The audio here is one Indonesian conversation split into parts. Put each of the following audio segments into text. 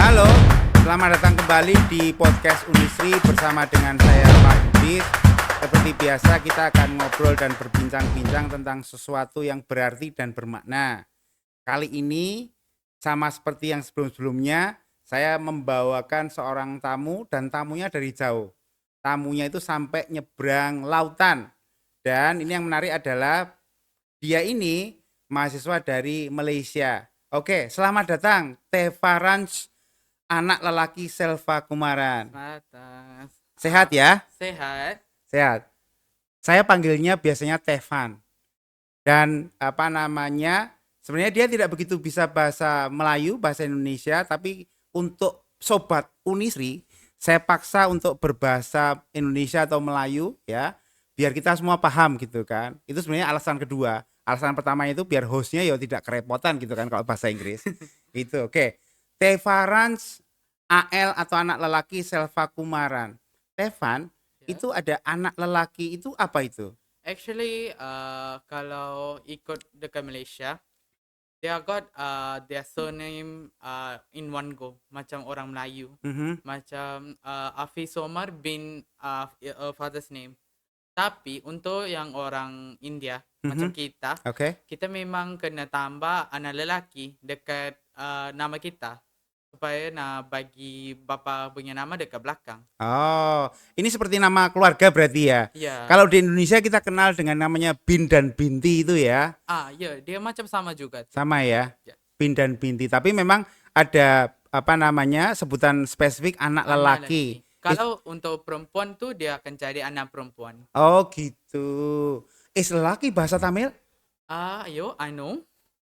Halo, selamat datang kembali di podcast Unisri bersama dengan saya Pak Budi. Seperti biasa kita akan ngobrol dan berbincang-bincang tentang sesuatu yang berarti dan bermakna. Kali ini sama seperti yang sebelum-sebelumnya, saya membawakan seorang tamu dan tamunya dari jauh. Tamunya itu sampai nyebrang lautan. Dan ini yang menarik adalah dia ini mahasiswa dari Malaysia. Oke, selamat datang Tevarans, anak lelaki Selva Kumaran. Atas. Sehat ya? Sehat. Sehat. Saya panggilnya biasanya Tevan. Dan sebenarnya dia tidak begitu bisa bahasa Melayu, bahasa Indonesia, tapi untuk sobat Unisri, saya paksa untuk berbahasa Indonesia atau Melayu ya, biar kita semua paham gitu kan. Itu sebenarnya alasan kedua. Alasan pertama itu biar hostnya ya tidak kerepotan gitu kan kalau bahasa Inggris. Itu oke. Tevarans AL atau anak lelaki Selva Kumaran. Tevan, Ya. itu ada anak lelaki itu apa itu? Actually, kalau ikut dekat Malaysia, they got their surname in one go, macam orang Melayu. Mhm. Macam Hafiz Omar bin father's name. Tapi untuk yang orang India, macam Mhm. kita, Oke. kita memang kena tambah anak lelaki dekat nama kita supaya nak bagi bapa punya nama dekat belakang. Oh, ini seperti nama keluarga berarti ya. Ya. Kalau di Indonesia kita kenal dengan namanya Bin dan Binti itu ya. Ya, dia macam sama juga tuh. Sama ya. Ya. Bin dan Binti. Tapi memang ada sebutan spesifik anak Anak lelaki. lelaki. Kalau untuk perempuan tuh dia akan cari anak perempuan. Oh gitu. Lelaki bahasa Tamil? I know.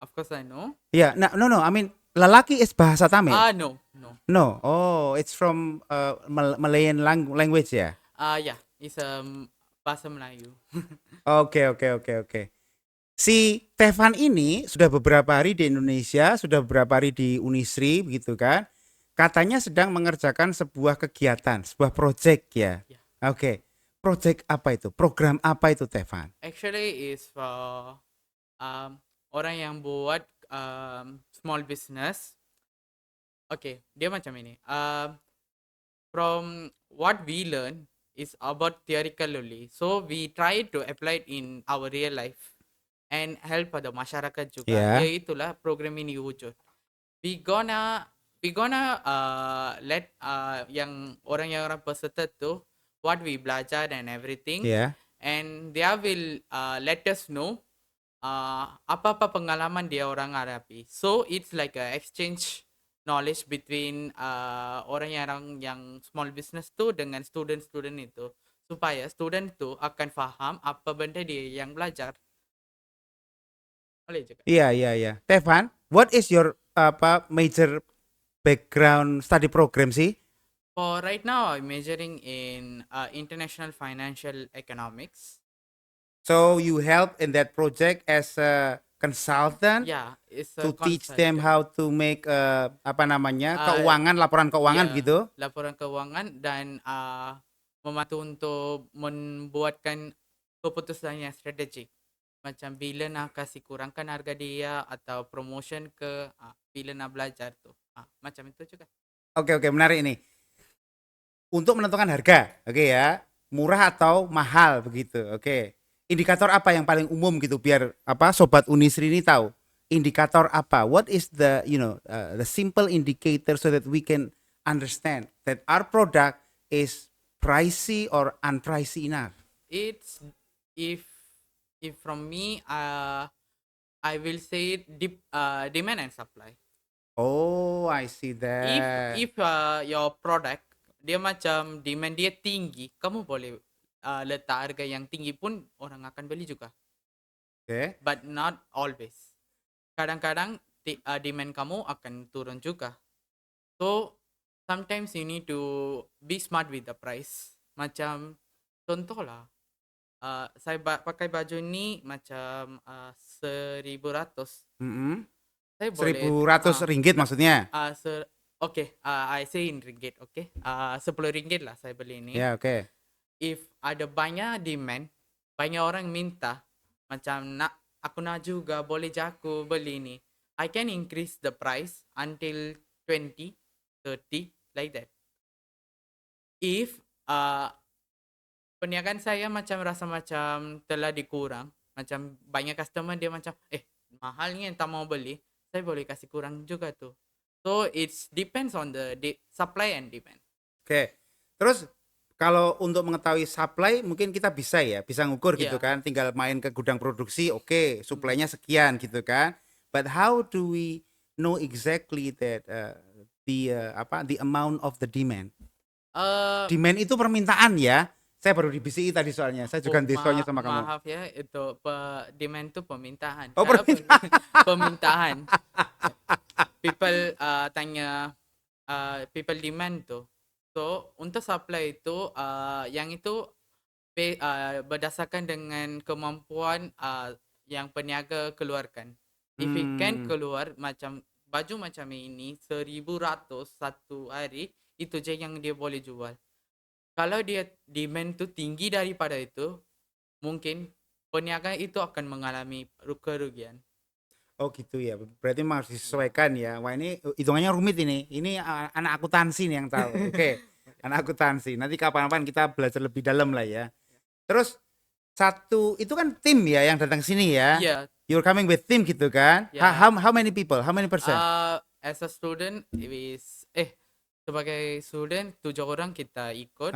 Of course I know. Ya, no. I mean lelaki is bahasa Tamil. No, no. No. Oh, it's from Malayan language ya. Yeah, it's bahasa Melayu. Oke. Si Tevan ini sudah beberapa hari di Indonesia, sudah beberapa hari di Unisri begitu kan. Katanya sedang mengerjakan sebuah kegiatan, sebuah project ya. Yeah. Oke. Project apa itu? Program apa itu Tevan? Actually is for orang yang buat small business. Okay, dia macam ini. From what we learn is about theoretical only. So we try to apply it in our real life and help pada masyarakat juga. Ya. Ya itulah program ini wujud. We gonna let yang orang peserta tu what we belajar and everything, Ya. and they will let us know apa-apa pengalaman dia orang hadapi. So it's like a exchange knowledge between orang yang small business tu dengan student itu, supaya student tu akan faham apa benda dia yang belajar. Boleh juga. Iya. Tevan, what is your major background study program sih? For right now, I'm majoring in international financial economics. So you help in that project as a consultant Yeah, it's a to teach them consultant. how to make keuangan, laporan keuangan Ya, begitu? laporan keuangan dan membantu untuk membuatkan keputusan yang strategik. Macam bila nak kasih kurangkan harga dia atau promotion ke bila nak belajar tu. Macam itu juga. Oke, menarik ini. Untuk menentukan harga, oke ya, murah atau mahal begitu, oke. Indikator apa yang paling umum gitu biar sobat Unisri ini tahu indikator apa? What is the simple indicator so that we can understand that our product is pricey or unpricey enough? It's if from me, I will say demand and supply. Oh, I see If that. your product dia macam demand dia tinggi, kamu boleh letak harga yang tinggi pun orang akan beli juga. Okay. But not always. Kadang-kadang demand kamu akan turun juga. So sometimes you need to be smart with the price. Macam contoh lah, saya pakai baju ni macam 1,100. Saya boleh RM1.100 maksudnya? I say in ringgit, okay? 10 ringgit lah saya beli ni. Ya, oke. If ada banyak demand, banyak orang minta, macam aku nak juga, boleh je aku beli ni. I can increase the price until 20 30 like that. If uh, perniagaan saya macam rasa macam telah dikurang, macam banyak customer dia macam mahal ni tak mau beli, saya boleh kasih kurang juga tuh. So it's depends on the supply and demand. Oke. Terus kalau untuk mengetahui supply mungkin kita bisa ngukur gitu Yeah. kan, tinggal main ke gudang produksi, oke, Mm. supply-nya sekian gitu kan. But how do we know exactly that the amount of the demand? Uh, Demand itu permintaan ya. Saya baru di BCI tadi soalnya. Saya juga diskonya sama kamu. maaf ya, itu demand tuh permintaan. Oh, Kalau permintaan. permintaan, people tanya people demand tuh. So untuk supply itu yang itu berdasarkan dengan kemampuan yang peniaga keluarkan. If it can keluar macam baju macam ini 1,100 satu hari, itu je yang dia boleh jual. Kalau dia demand tu tinggi daripada itu, mungkin peniaga itu akan mengalami kerugian. Oh gitu ya. Berarti memang harus disesuaikan ya. Wah ini hitungannya rumit ini. Ini anak akuntansi nih yang tahu. Oke. Anak akuntansi. Nanti kapan-kapan kita belajar lebih dalam lah ya. Terus satu itu kan tim ya yang datang sini ya. Yeah. You're coming with team gitu kan? Yeah. How many people? How many percent? As a student, sebagai student 7 orang kita ikut.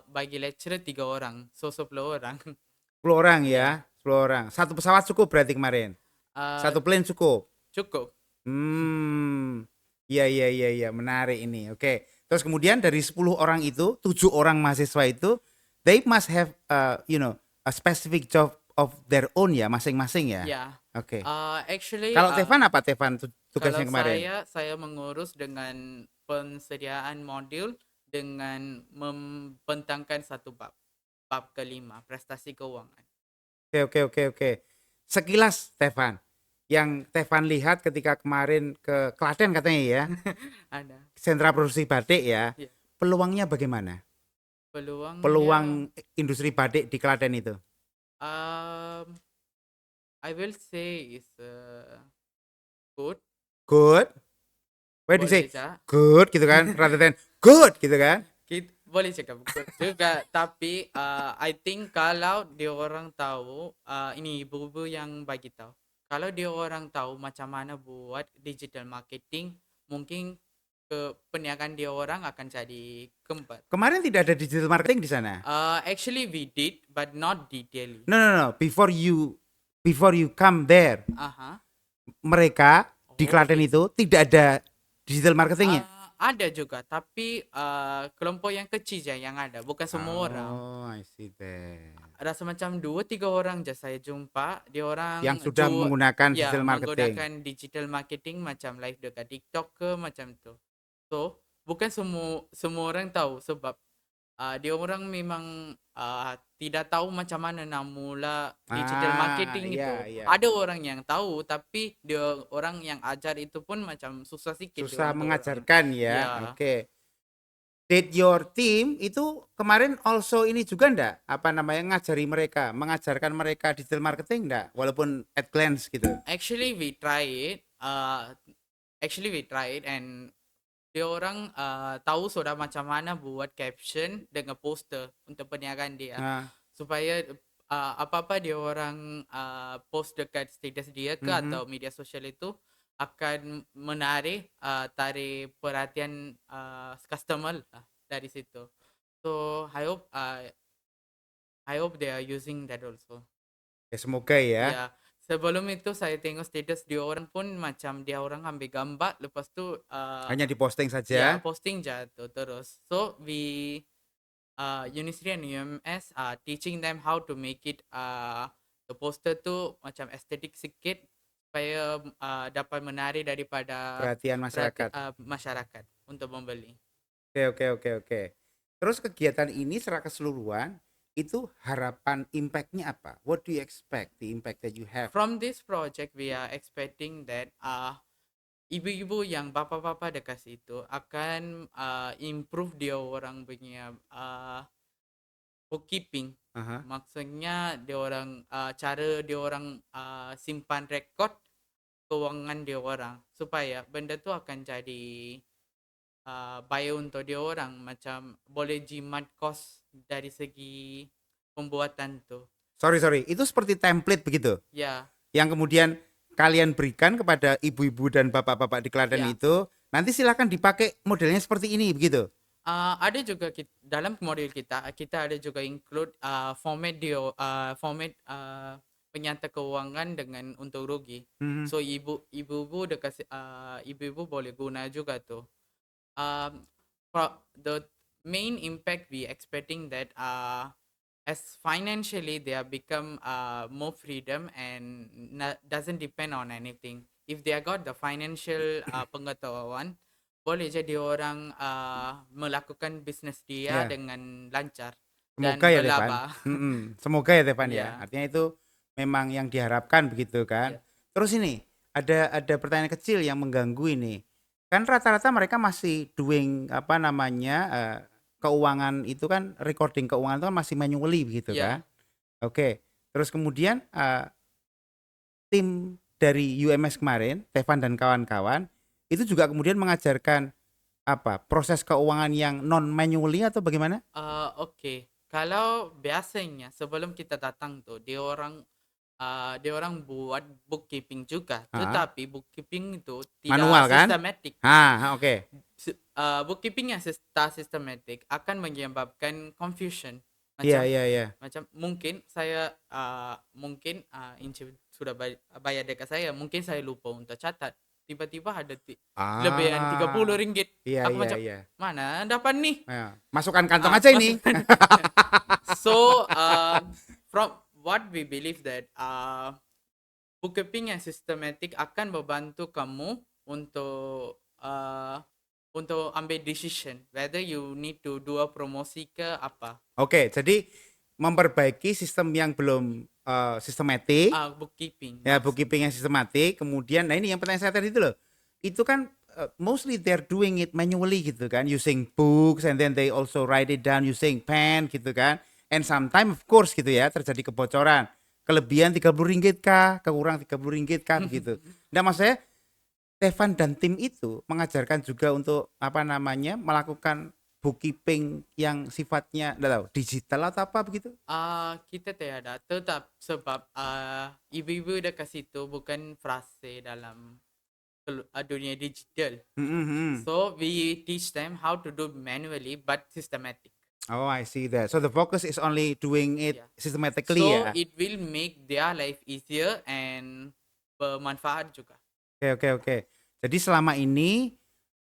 Bagi lecturer 3 orang, so 10 orang. 10 orang ya, 10 orang. Satu pesawat cukup berarti kemarin. Satu plane cukup. Cukup. Iya, menarik ini. Oke. Terus kemudian dari 10 orang itu, 7 orang mahasiswa itu, they must have a specific job of their own ya, masing-masing ya. Yeah. Oke. Actually Kalau Tevan apa Tevan tugasnya kalau kemarin? saya mengurus dengan pensediaan modul dengan membentangkan satu bab kelima, prestasi keuangan. Oke. Sekilas Tevan, yang Tevan lihat ketika kemarin ke Klaten katanya ya, Ada. sentra produksi batik ya, Yeah. peluangnya bagaimana? Peluang industri batik di Klaten itu? I will say is good. Good. Why do you say Boleh cak? good gitu kan, rather than good gitu kan? Boleh cakap good juga, tapi I think kalau dia orang tahu, ini ibu-ibu yang bagi tahu. Kalau dia orang tahu macam mana buat digital marketing, mungkin perniagaan dia orang akan jadi keempat. Kemarin tidak ada digital marketing di sana. Actually we did, but not detailing. No. Before you come there, mereka di Klaten itu tidak ada digital marketingnya. Ada juga, tapi kelompok yang kecil je yang ada, bukan semua orang. Oh, I see that. Rasa macam 2-3 orang je saya jumpa, dia orang yang sudah menggunakan digital marketing. Menggunakan digital marketing macam live dekat TikTok ke macam tu. So, bukan semua orang tahu sebab dia orang memang tidak tahu macam mana nak mula digital marketing itu. Yeah. Ada orang yang tahu, tapi dia orang yang ajar itu pun macam susah sikit. Susah mengajarkan ya. Yeah. Oke. Did your team itu kemarin also ini juga enggak? Mengajarkan mereka digital marketing enggak? Walaupun at glance gitu. Actually we try it and dia orang tahu sudah macam mana buat caption dengan poster untuk perniagaan dia. Supaya apa-apa dia orang post dekat status dia ke atau media sosial itu akan tarik perhatian customer lah dari situ. So I hope they are using that also. Ya semoga ya. Yeah. Sebelum itu saya tengok status dia orang pun macam dia orang ambil gambar, lepas tu hanya diposting saja. Ya, posting je tu terus. So we Unisri and UMS teaching them how to make it the poster tu macam estetik sikit supaya dapat menarik daripada perhatian masyarakat. Masyarakat untuk membeli. Oke. Terus kegiatan ini secara keseluruhan itu harapan impactnya apa? What do you expect the impact that you have? From this project we are expecting that ibu-ibu yang bapa-bapa dekat situ akan improve dia orang punya bookkeeping. Maksudnya dia orang cara dia orang simpan rekod keuangan dia orang supaya benda tu akan jadi bayar untuk dia orang, macam boleh jimat kos dari segi pembuatan tu. Sorry, itu seperti template begitu, Ya, yang kemudian kalian berikan kepada ibu-ibu dan bapak-bapak di Klaten ya. itu, nanti silakan dipakai modelnya seperti ini begitu. Ada juga dalam modul kita ada juga include format penyata keuangan dengan untung rugi. Mhm. So ibu-ibu boleh guna juga tuh. Um, the main impact we expecting that as financially they have become more freedom and doesn't depend on anything. If they have got the financial pengetahuan, boleh jadi orang melakukan bisnes dia Ya, dengan lancar semoga dan ya Tevan. berlaba. Semoga ya Tevan ya. Ya, Artinya itu memang yang diharapkan begitu kan. ya, Terus ini ada pertanyaan kecil yang mengganggu ini. Kan rata-rata mereka masih doing apa namanya keuangan itu kan, recording keuangan itu kan masih manually begitu kan. ya. Oke. Terus kemudian tim dari UMS kemarin, Tevan dan kawan-kawan itu juga kemudian mengajarkan apa proses keuangan yang non manually atau bagaimana? Oke. Kalau biasanya sebelum kita datang tuh dia orang buat bookkeeping juga, Ah, tetapi bookkeeping itu tidak manual kan? sistematik. Oke. Bookkeeping yang tak sistematik akan menyebabkan confusion. Iya, Macam iya, iya. macam mungkin saya mungkin Inci sudah bayar dekat saya, mungkin saya lupa untuk catat. Tiba-tiba ada lebihan RM30. Iya, Aku iya, macam iya. mana dapat nih? Nah, masukkan kantong aja ini. Masukkan. So from what we believe that bookkeeping yang sistematik akan membantu kamu untuk ambil decision whether you need to do a promosi ke apa. Oke, jadi memperbaiki sistem yang belum sistematik, Bookkeeping ya maksud. bookkeeping yang sistematik. Kemudian, nah ini yang pertanyaan saya tadi itu loh, itu kan mostly they're doing it manually gitu kan, using books and then they also write it down using pen gitu kan. And sometimes of course gitu ya terjadi kebocoran, kelebihan RM30 kah, kekurang RM30 kah begitu. Nah maksud saya Stefan dan tim itu mengajarkan juga untuk apa namanya melakukan bookkeeping yang sifatnya enggak tahu digital atau apa begitu. Kita tiada tetap sebab ibu-ibu dekat situ bukan frase dalam dunia digital. Mm-hmm. So we teach them how to do manually but systematic. Oh, I see that. So the focus is only doing it Yeah. systematically So ya. it will make their life easier and bermanfaat juga. Oke. Jadi selama ini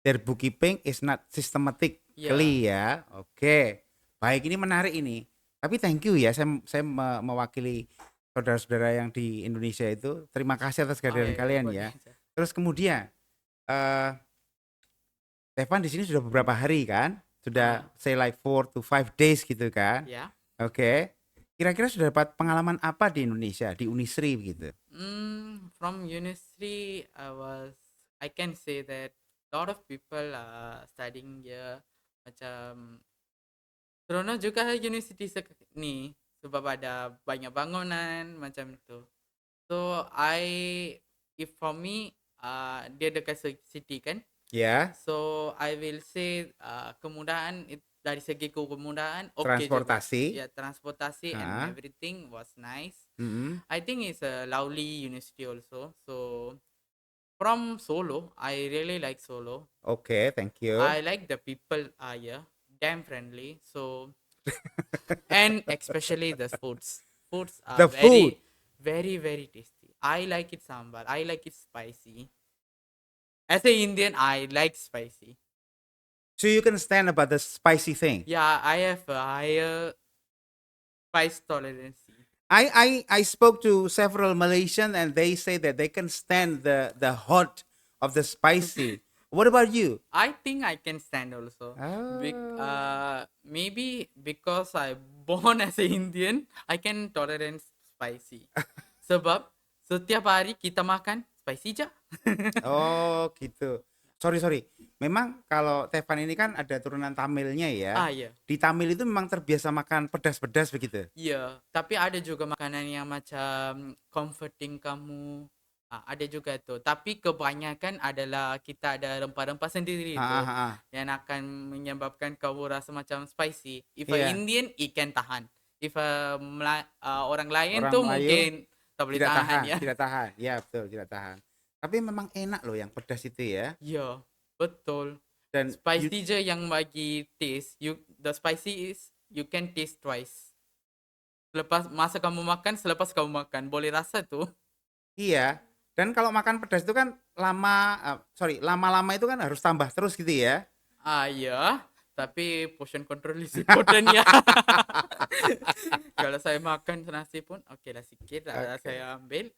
their bookkeeping is not systematically ya. Oke. Baik, ini menarik ini. Tapi thank you ya, saya mewakili saudara-saudara yang di Indonesia itu. Terima kasih atas kehadiran kalian ya. Terus kemudian Stefan di sini sudah beberapa hari kan? Sudah say like 4 to 5 days gitu kan? Ya. Oke. Kira-kira sudah dapat pengalaman apa di Indonesia, di Unisri begitu? From Unisri, I can say that a lot of people are studying here. Macam seronok juga university ni sebab ada banyak bangunan macam itu. So if for me, dia dekat city kan? Ya. So I will say kemudahan dari segi kemudahan okay Transportasi. juga. Ya, transportasi and everything was nice. I think it's a lovely university also. So from Solo, I really like Solo. Okay, thank you. I like the people are here, damn friendly. So and especially the foods. Foods are very very tasty. I like it sambar. I like it spicy. As an Indian, I like spicy. So you can stand about the spicy thing. Yeah, I have a higher spice tolerance. I spoke to several Malaysian and they say that they can stand the hot of the spicy. What about you? I think I can stand also. Maybe because I born as an Indian, I can tolerate spicy. Sebab setiap hari kita makan spicy je. Oh gitu. Sorry. Memang kalau Tevan ini kan ada turunan Tamilnya ya. Iya. Di Tamil itu memang terbiasa makan pedas-pedas begitu. Iya, tapi ada juga makanan yang macam comforting kamu Ada juga tuh. Tapi kebanyakan adalah kita ada rempah-rempah sendiri Ah, itu ah, ah. yang akan menyebabkan kamu rasa macam spicy. If a Iya, Indian, ikan tahan. If orang lain orang tuh Melayu mungkin tak boleh tidak tahan tahan, ya. tidak tahan. Ya, betul, tidak tahan. Tapi memang enak loh yang pedas itu ya. Ya, betul. Dan Spicy je yang bagi taste. The spicy is you can taste twice. Selepas kamu makan, boleh rasa tuh. iya. Dan kalau makan pedas itu kan lama-lama itu kan harus tambah terus gitu ya. Ya, tapi portion control is important ya. Kalau saya makan nasi pun oke lah sikit lah Oke. saya ambil.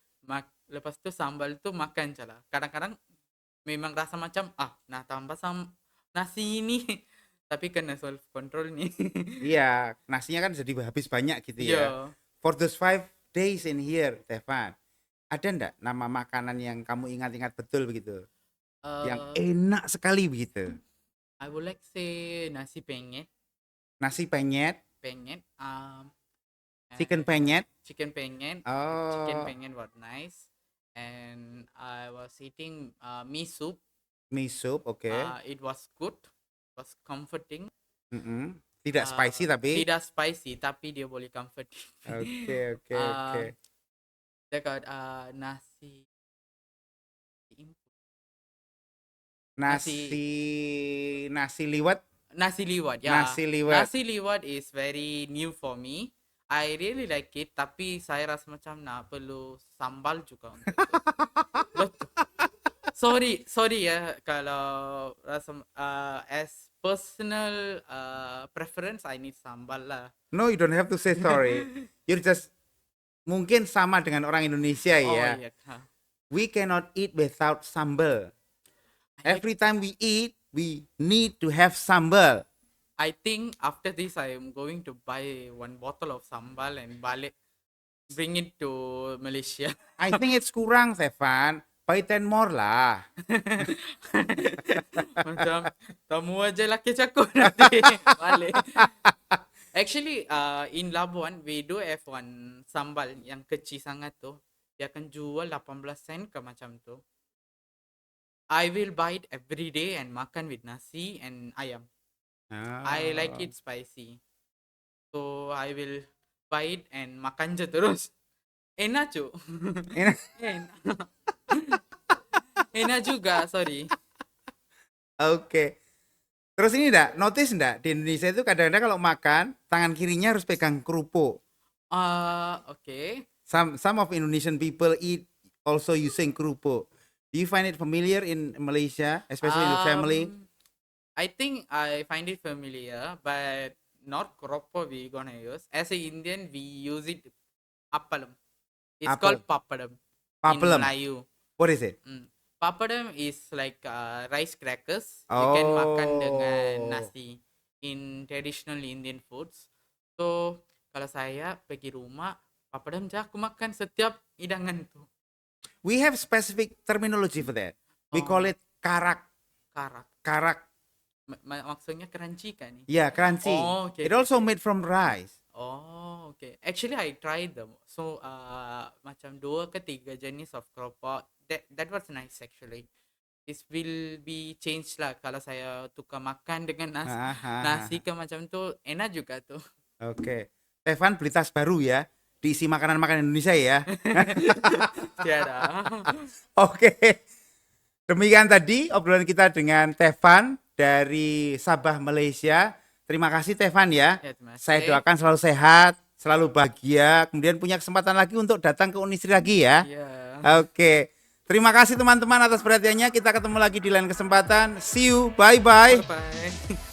Lepas tu sambal tu makan je lah. Kadang-kadang memang rasa macam nak tambah nasi ini. Tapi kena self control ni. Iya, nasinya kan jadi habis banyak gitu ya. Ya. For those 5 days in here, Stefan, ada ndak nama makanan yang kamu ingat-ingat betul begitu? Yang Uh, enak sekali begitu. I would like say nasi penyet. Nasi penyet, Penyet. chicken And penyet. chicken penyet. Chicken Oh, penyet was nice. And I was eating mee soup. mie soup, oke. It was good. It was comforting. Mm-mm. Tidak Uh, spicy tapi. Tidak spicy, tapi dia boleh comforting. Oke, oke, oke. Uh, Dekat nasi Nasi nasi liwet, nasi liwet. Ya, nasi liwet. nasi liwet is very new for me. I really like it, tapi saya rasa macam nak perlu sambal juga untuk itu. Betul. Sorry ya kalau rasa as personal preference I need sambal lah. No, you don't have to say sorry. You're just mungkin sama dengan orang Indonesia Oh ya. iya kah. We cannot eat without sambal. Every time we eat, we need to have sambal. I think after this I am going to buy one bottle of sambal and bring it to Malaysia. I think it's kurang, Stefan. Buy 10 more lah. Macam tamu aja laki caku nanti balik. Actually, in Labuan we do have one sambal yang kecil sangat tu. Dia akan jual 18 sen ke macam tu. I will buy it every day and makan with nasi and ayam. I like it spicy. So I will buy it and makan je terus. Enak cu. Enak. Enak. Enak juga, sorry. Oke. Terus ini notice enggak di Indonesia itu kadang-kadang kalau makan tangan kirinya harus pegang kerupuk. Okay. Some of Indonesian people eat also using kerupuk. Do you find it familiar in Malaysia, especially in the family? I think I find it familiar, but not keropok we gonna use. As a Indian, we use it appalam. It's called papadam in Papalam. Melayu. What is it? Papadam is like rice crackers. You can makan dengan Oh. nasi in traditional Indian foods. So kalau saya pergi rumah, papadam je aku makan setiap hidangan tu. We have specific terminology for that. We call it karak. Karak. Karak. Maksudnya crunchy kan ni? Yeah, crunchy. Oh, okay. It also made from rice. Oh, okay. Actually, I tried them. So, macam 2 ke 3 jenis of keropok. That was nice actually. This will be changed lah kalau saya tukar makan dengan nasi ke macam tu. Enak juga tu. Oke. Stefan beli tas baru ya. Diisi makanan-makanan Indonesia ya. Tiada. Oke. Demikian tadi obrolan kita dengan Stefan dari Sabah, Malaysia. Terima kasih Stefan ya. Ya, terima kasih. Saya doakan selalu sehat, selalu bahagia, kemudian punya kesempatan lagi untuk datang ke Unisri lagi ya. Ya. Oke. Terima kasih teman-teman atas perhatiannya. Kita ketemu lagi di lain kesempatan. See you. Bye-bye. Bye-bye.